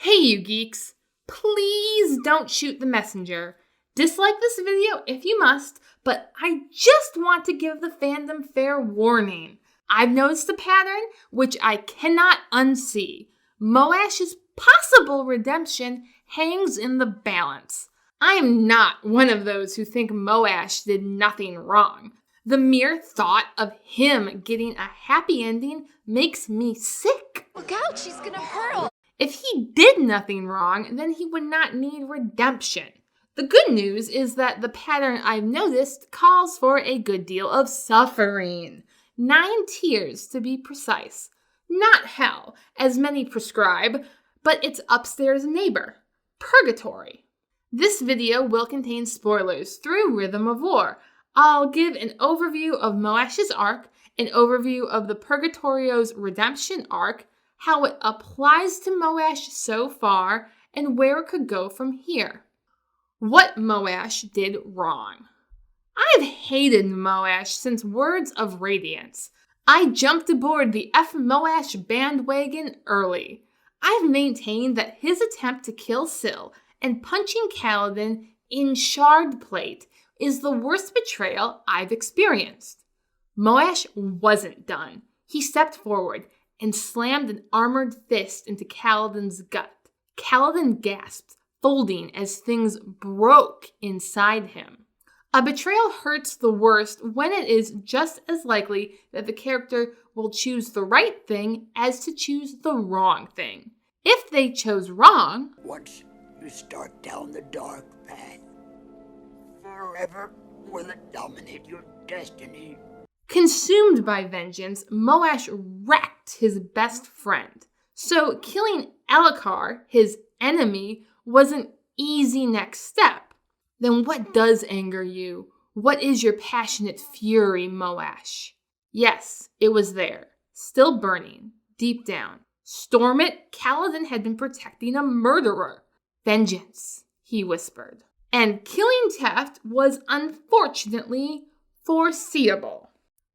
Hey you geeks, please don't shoot the messenger. Dislike this video if you must, but I just want to give the fandom fair warning. I've noticed a pattern which I cannot unsee. Moash's possible redemption hangs in the balance. I am not one of those who think Moash did nothing wrong. The mere thought of him getting a happy ending makes me sick. Look out, she's gonna hurl! If he did nothing wrong, then he would not need redemption. The good news is that the pattern I've noticed calls for a good deal of suffering. 9 tiers to be precise. Not hell, as many prescribe, but its upstairs neighbor, Purgatory. This video will contain spoilers through Rhythm of War. I'll give an overview of Moash's arc, an overview of the Purgatorio's redemption arc, how it applies to Moash so far, and where it could go from here. What Moash did wrong. I've hated Moash since Words of Radiance. I jumped aboard the Moash bandwagon early. I've maintained that his attempt to kill Syl and punching Kaladin in shard plate is the worst betrayal I've experienced. Moash wasn't done. He stepped forward and slammed an armored fist into Kaladin's gut. Kaladin gasped, folding as things broke inside him. A betrayal hurts the worst when it is just as likely that the character will choose the right thing as to choose the wrong thing. If they chose wrong, once you start down the dark path, forever will it dominate your destiny. Consumed by vengeance, Moash wrecked his best friend. So killing Elhokar, his enemy, was an easy next step. Then what does anger you? What is your passionate fury, Moash? Yes, it was there, still burning, deep down. Storm it, Kaladin had been protecting a murderer. Vengeance, he whispered. And killing Teft was unfortunately foreseeable.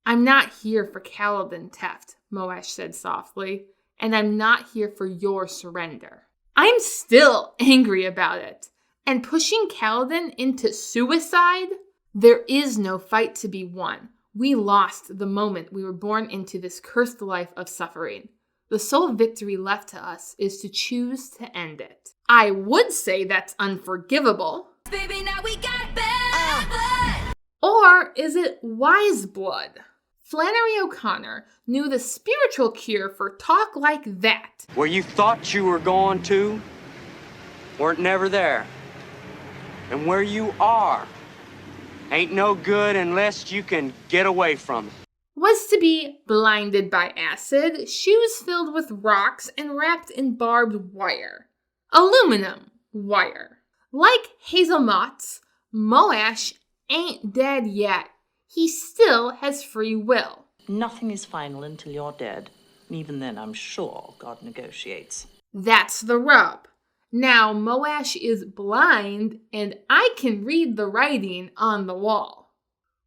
I'm not here for Kaladin, Teft, Moash said softly, and I'm not here for your surrender. I'm still angry about it. And pushing Kaladin into suicide? There is no fight to be won. We lost the moment we were born into this cursed life of suffering. The sole victory left to us is to choose to end it. I would say that's unforgivable. Baby, now we got bad blood! Or is it wise blood? Flannery O'Connor knew the spiritual cure for talk like that. Where you thought you were going to, weren't never there. And where you are, ain't no good unless you can get away from it. Was to be blinded by acid, shoes filled with rocks and wrapped in barbed wire. Aluminum wire. Like Hazelmott's, Moash ain't dead yet. He still has free will. Nothing is final until you're dead. And even then, I'm sure God negotiates. That's the rub. Now Moash is blind, and I can read the writing on the wall.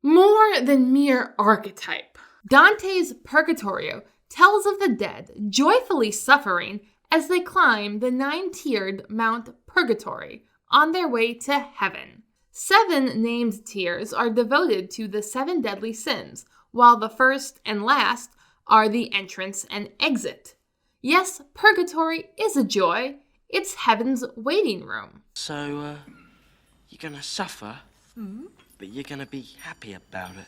More than mere archetype. Dante's Purgatory tells of the dead joyfully suffering as they climb the 9-tiered Mount Purgatory on their way to heaven. 7 named tiers are devoted to the 7 deadly sins, while the first and last are the entrance and exit. Yes, Purgatory is a joy. It's heaven's waiting room. So, you're gonna suffer, but you're gonna be happy about it.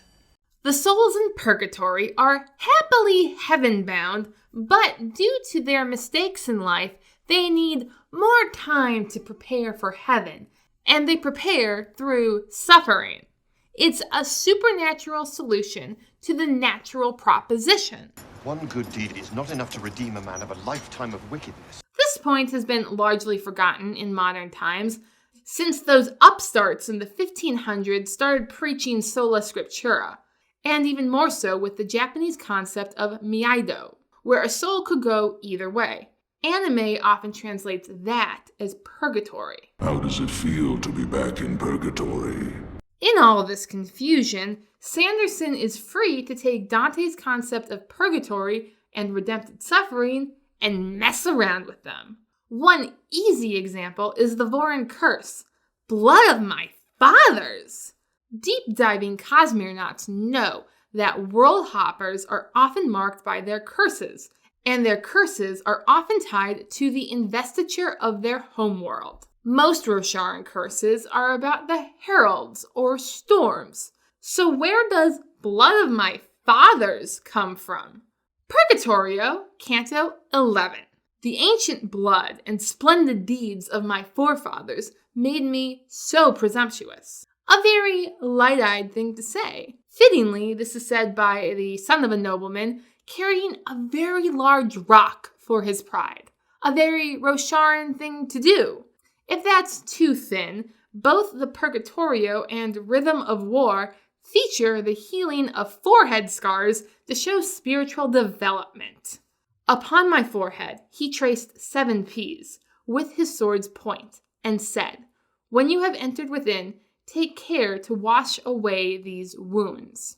The souls in Purgatory are happily heaven-bound, but due to their mistakes in life, they need more time to prepare for heaven, and they prepare through suffering. It's a supernatural solution to the natural proposition. One good deed is not enough to redeem a man of a lifetime of wickedness. This point has been largely forgotten in modern times, since those upstarts in the 1500s started preaching sola scriptura, and even more so with the Japanese concept of meido, where a soul could go either way. Anime often translates that as purgatory. How does it feel to be back in purgatory? In all of this confusion, Sanderson is free to take Dante's concept of purgatory and redemptive suffering and mess around with them. One easy example is the Vorin curse. Blood of my fathers! Deep-diving Cosmere-nauts know that world hoppers are often marked by their curses, and their curses are often tied to the investiture of their homeworld. Most Rosharan curses are about the heralds or storms. So where does blood of my fathers come from? Purgatorio, Canto 11. The ancient blood and splendid deeds of my forefathers made me so presumptuous. A very light-eyed thing to say. Fittingly, this is said by the son of a nobleman carrying a very large rock for his pride. A very Rosharan thing to do. If that's too thin, both the Purgatorio and Rhythm of War feature the healing of forehead scars to show spiritual development. Upon my forehead, he traced 7 P's with his sword's point and said, "When you have entered within, take care to wash away these wounds."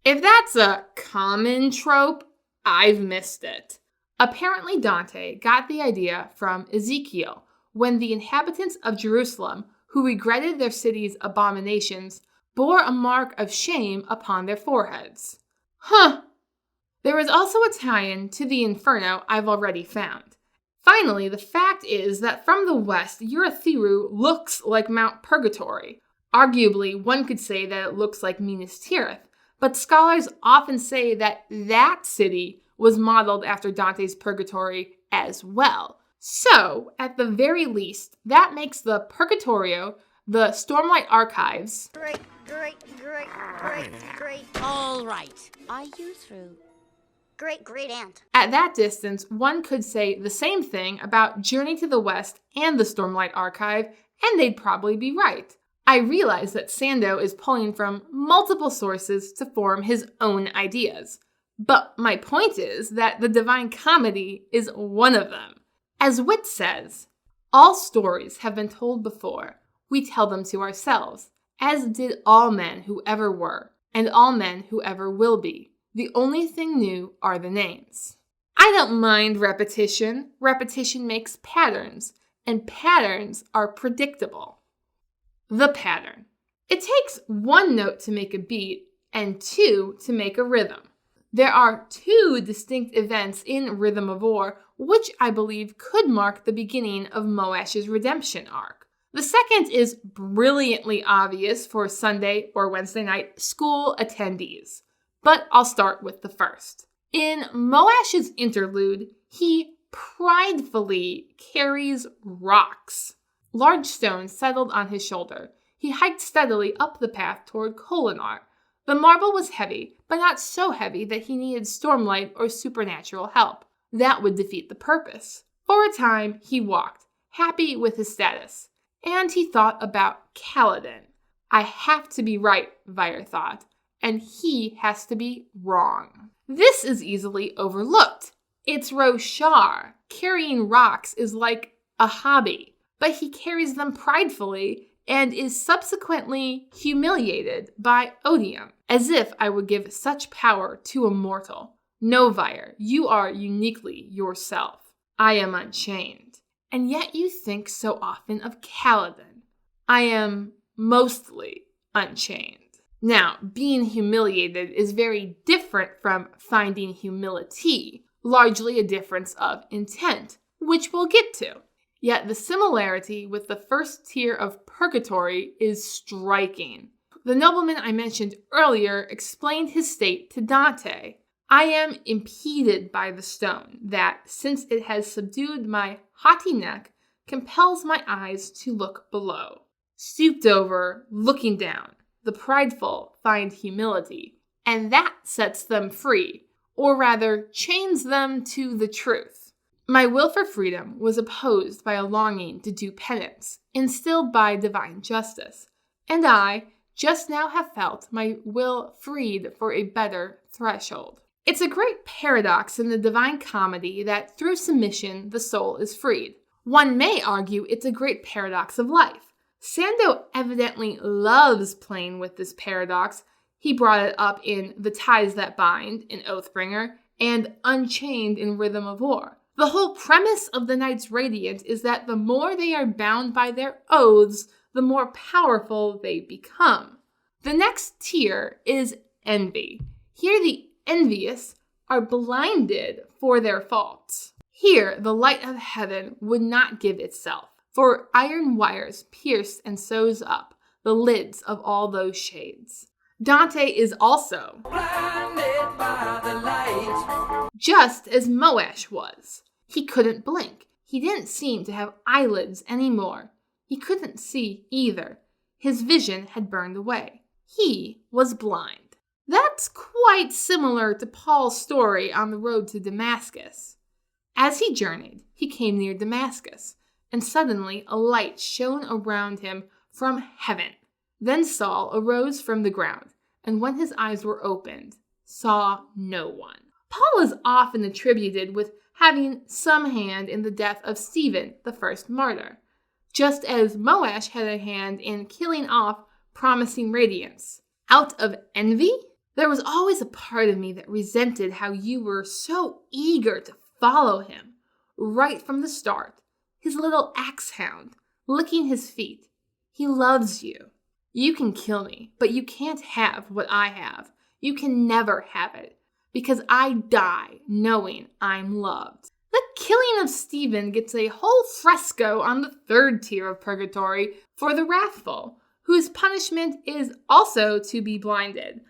If that's a common trope, I've missed it. Apparently Dante got the idea from Ezekiel when the inhabitants of Jerusalem, who regretted their city's abominations, bore a mark of shame upon their foreheads. There is also a tie-in to the Inferno I've already found. Finally, the fact is that from the west, Urithiru looks like Mount Purgatory. Arguably, one could say that it looks like Minas Tirith, but scholars often say that that city was modeled after Dante's Purgatory as well. So, at the very least, that makes the Purgatorio, the Stormlight Archives... Great. All right. Are you through? Great aunt. At that distance, one could say the same thing about Journey to the West and the Stormlight Archive, and they'd probably be right. I realize that Sando is pulling from multiple sources to form his own ideas. But my point is that the Divine Comedy is one of them. As Wit says, all stories have been told before. We tell them to ourselves, as did all men who ever were, and all men who ever will be. The only thing new are the names. I don't mind repetition. Repetition makes patterns, and patterns are predictable. The pattern. It takes 1 note to make a beat and 2 to make a rhythm. There are 2 distinct events in Rhythm of War, which I believe could mark the beginning of Moash's redemption arc. The second is brilliantly obvious for Sunday or Wednesday night school attendees. But I'll start with the first. In Moash's interlude, he pridefully carries rocks. Large stones settled on his shoulder. He hiked steadily up the path toward Kholinar. The marble was heavy, but not so heavy that he needed stormlight or supernatural help. That would defeat the purpose. For a time, he walked, happy with his status. And he thought about Kaladin. I have to be right, Vyre thought, and he has to be wrong. This is easily overlooked. It's Roshar. Carrying rocks is like a hobby, but he carries them pridefully and is subsequently humiliated by odium, as if I would give such power to a mortal. No, Vyre, you are uniquely yourself. I am unchained. And yet you think so often of Kaladin. I am mostly unchained. Now, being humiliated is very different from finding humility, largely a difference of intent, which we'll get to. Yet the similarity with the first tier of Purgatory is striking. The nobleman I mentioned earlier explained his state to Dante. I am impeded by the stone that, since it has subdued my haughty neck, compels my eyes to look below. Stooped over, looking down, the prideful find humility, and that sets them free, or rather chains them to the truth. My will for freedom was opposed by a longing to do penance, instilled by divine justice, and I just now have felt my will freed for a better threshold. It's a great paradox in the Divine Comedy that through submission the soul is freed. One may argue it's a great paradox of life. Sando evidently loves playing with this paradox. He brought it up in The Ties That Bind in Oathbringer and Unchained in Rhythm of War. The whole premise of the Knights Radiant is that the more they are bound by their oaths, the more powerful they become. The next tier is envy. Here the envious are blinded for their faults. Here the light of heaven would not give itself, for iron wires pierce and sews up the lids of all those shades. Dante is also blinded by the light, just as Moash was. He couldn't blink. He didn't seem to have eyelids anymore. He couldn't see either. His vision had burned away. He was blind. That's quite similar to Paul's story on the road to Damascus. As he journeyed, he came near Damascus, and suddenly a light shone around him from heaven. Then Saul arose from the ground, and when his eyes were opened, saw no one. Paul is often attributed with having some hand in the death of Stephen, the first martyr, just as Moash had a hand in killing off promising radiance. Out of envy? There was always a part of me that resented how you were so eager to follow him. Right from the start, his little axe hound, licking his feet. He loves you. You can kill me, but you can't have what I have. You can never have it, because I die knowing I'm loved. The killing of Stephen gets a whole fresco on the third tier of Purgatory for the wrathful, whose punishment is also to be blinded,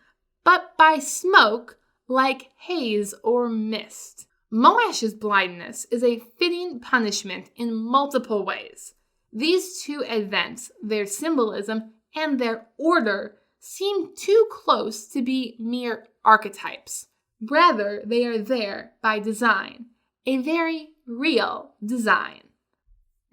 but by smoke like haze or mist. Moash's blindness is a fitting punishment in multiple ways. These two events, their symbolism and their order, seem too close to be mere archetypes. Rather, they are there by design, a very real design.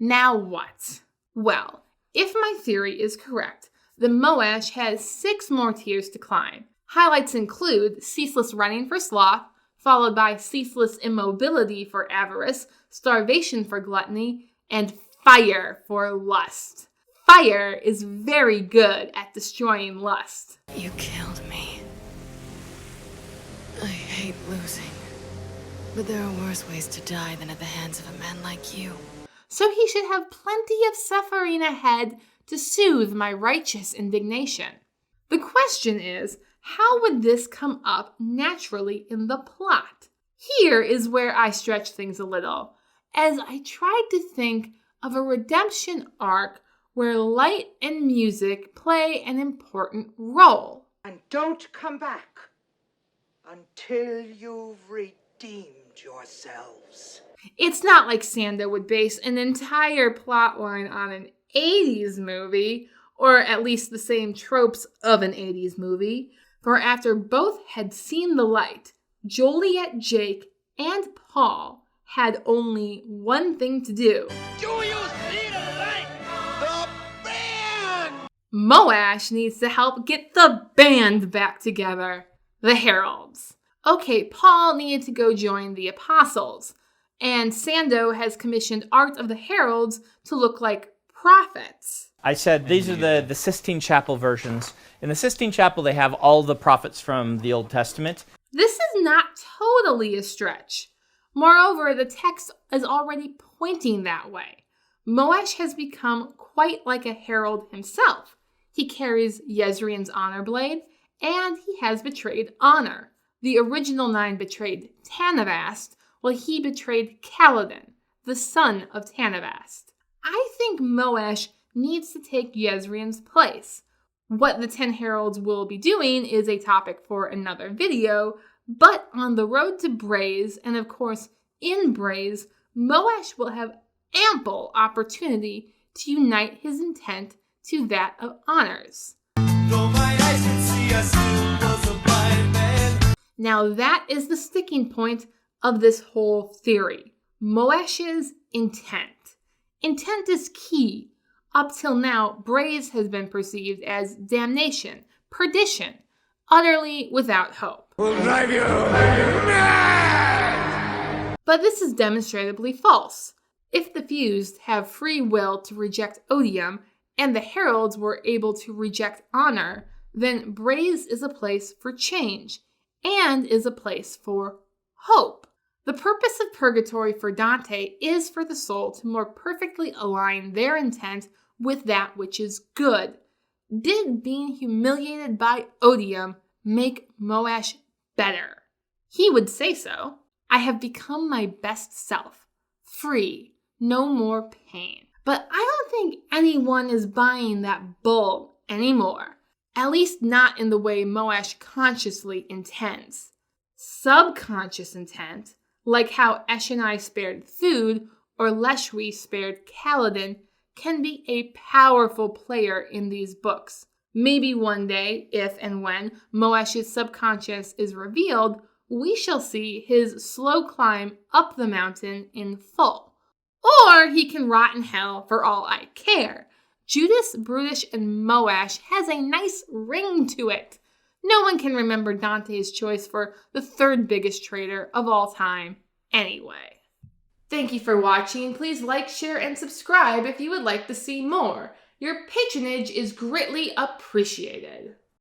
Now what? Well, if my theory is correct, the Moash has 6 more tiers to climb. Highlights include ceaseless running for sloth, followed by ceaseless immobility for avarice, starvation for gluttony, and fire for lust. Fire is very good at destroying lust. You killed me. I hate losing. But there are worse ways to die than at the hands of a man like you. So he should have plenty of suffering ahead to soothe my righteous indignation. The question is, how would this come up naturally in the plot? Here is where I stretch things a little, as I tried to think of a redemption arc where light and music play an important role. And don't come back until you've redeemed yourselves. It's not like Sando would base an entire plotline on an 80s movie, or at least the same tropes of an 80s movie, for after both had seen the light, Joliet, Jake, and Paul had only one thing to do. Do you see the light? The band! Moash needs to help get the band back together. The Heralds. Okay, Paul needed to go join the Apostles, and Sando has commissioned art of the Heralds to look like prophets. I said these are the Sistine Chapel versions. In the Sistine Chapel, they have all the prophets from the Old Testament. This is not totally a stretch. Moreover, the text is already pointing that way. Moash has become quite like a herald himself. He carries Jezreel's honor blade, and he has betrayed honor. The original 9 betrayed Tanavast, while he betrayed Kaladin, the son of Tanavast. I think Moash needs to take Jezreel's place. What the 10 heralds will be doing is a topic for another video, but on the road to Braze, and of course in Braze, Moash will have ample opportunity to unite his intent to that of honors. Now that is the sticking point of this whole theory. Moash's intent. Intent is key. Up till now, Braze has been perceived as damnation, perdition, utterly without hope. We'll drive you mad! But this is demonstrably false. If the fused have free will to reject odium, and the heralds were able to reject honor, then Braze is a place for change, and is a place for hope. The purpose of purgatory for Dante is for the soul to more perfectly align their intent with that which is good. Did being humiliated by odium make Moash better? He would say so. I have become my best self, free, no more pain. But I don't think anyone is buying that bull anymore. At least not in the way Moash consciously intends. Subconscious intent, like how Eshonai spared Thud or Leshwi spared Kaladin, can be a powerful player in these books. Maybe one day, if and when Moash's subconscious is revealed, we shall see his slow climb up the mountain in full. Or he can rot in hell for all I care. Judas, Brutish, and Moash has a nice ring to it. No one can remember Dante's choice for the third biggest traitor of all time anyway. Thank you for watching. Please like, share, and subscribe if you would like to see more. Your patronage is greatly appreciated.